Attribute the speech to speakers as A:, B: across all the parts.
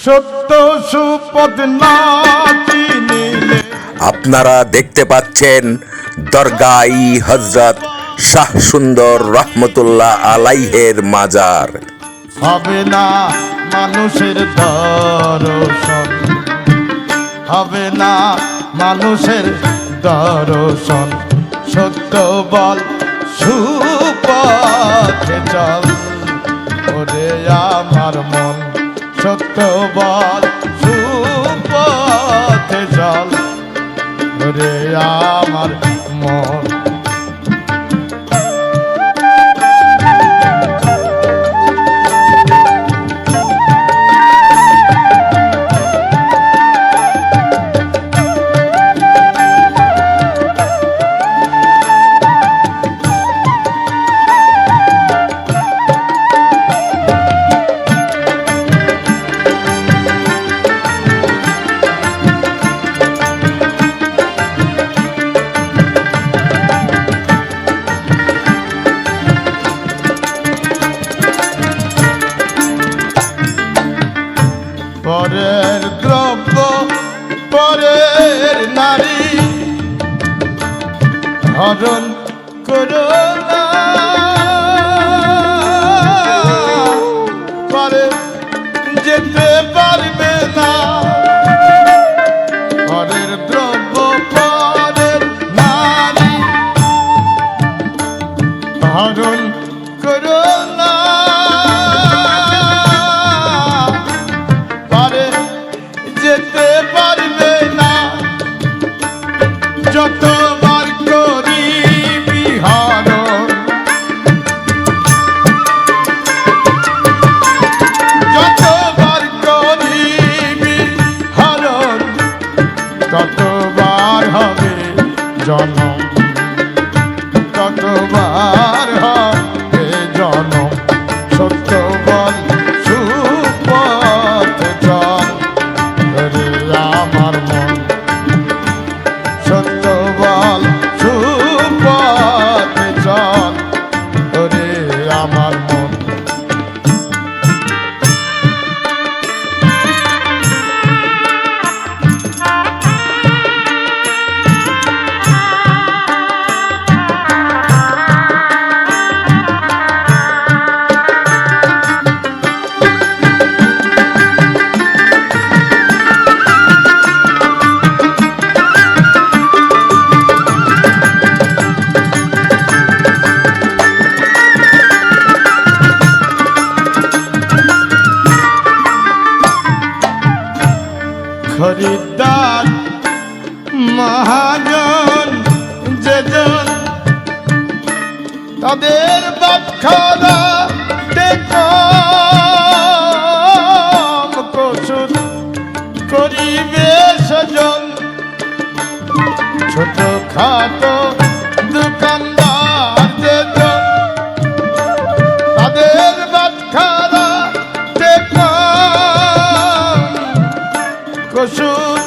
A: সত্য সুপথ না চিনিলে।
B: আপনারা দেখতে পাচ্ছেন দরগাই হযরত শাহ সুন্দর রহমতুল্লাহ আলাইহের মাজার।
A: হবে না মানুষের দর্শন, হবে না মানুষের দর্শন, সত্য বল সুপথে চল। ওরে আমার মন সত্য বল সুপথে চল। ওরে আমার মন পরের দ্রব্য পরের নারী হরণ করো না। পরে যেতে পারবে না। পরের দ্রব্য পরের নারী হরণ করো না। যেতে পারবে না। যতবার করিবি হরণ, যতবার করিবি হরণ, ততবার হবে জনম, ততবার হবে জনম। সত্য বল সুপথে চল। ওরে আমার মন সত্য বল সুপথে চল। ওরে আমার মন খরিদ্দার মহাজন যেজন, তাদের বাপখানা কম কসুর করিবে সেজন। ছোট খাটো দোকানদার যেজন, তাদের বাপখানা কসুর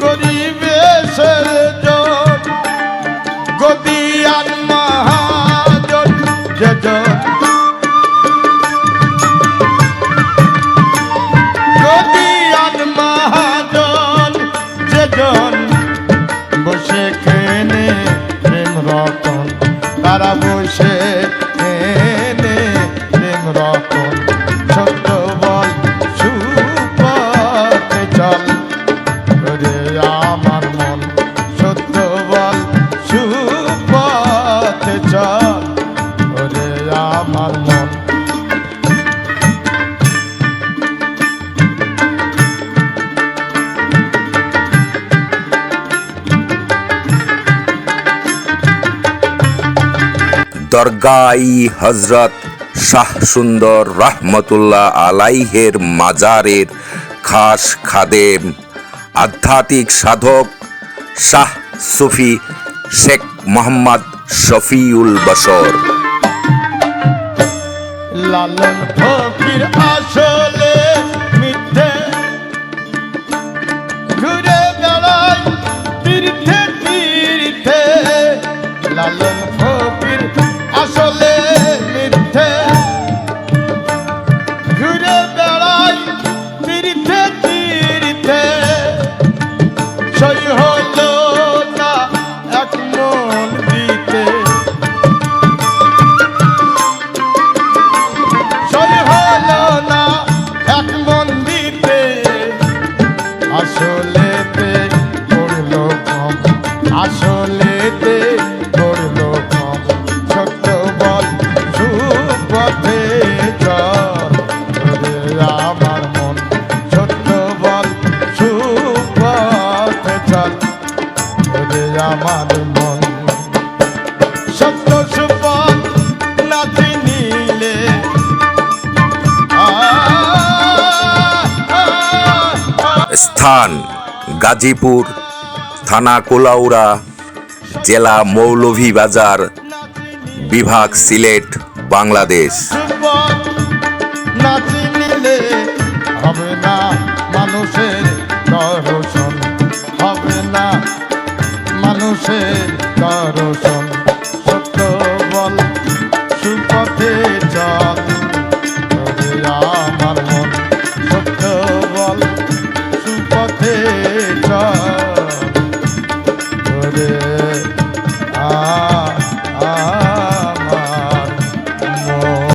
A: করিবে সেজন। গদিয়ান মহাজন যেজন, গদিয়ান মহাজন যেজন, বসে খেনে প্রেম রতন, তারা বসে খেনে প্রেম রতন। সত্য বল সুপথে চল। ওরে আমার মন সত্য বল সুপথে চল। ওরে আমার মন
B: দরগাই হযরত শাহ সুন্দর রহমতুল্লাহ আলাইহের মাজারের খাস খাদেম আধ্যাত্মিক সাধক শাহ সুফি শেখ মোহাম্মদ শফিউল বশর।
A: লালন ফকির আসলে মিথ্যে ঘুরে বেড়ায় তীর্থে তীর্থে। লালন ফকির আসলে মিথ্যে ঘুরে বেড়ায় তীর্থে
B: স্থান গাজীপুর, থানা কুলাউড়া, জেলা মৌলভীবাজার, বিভাগ সিলেট, বাংলাদেশ।
A: সুপথ না চিনিলে হবে না মানুষের দর্শন, হবে না মানুষের দর্শন।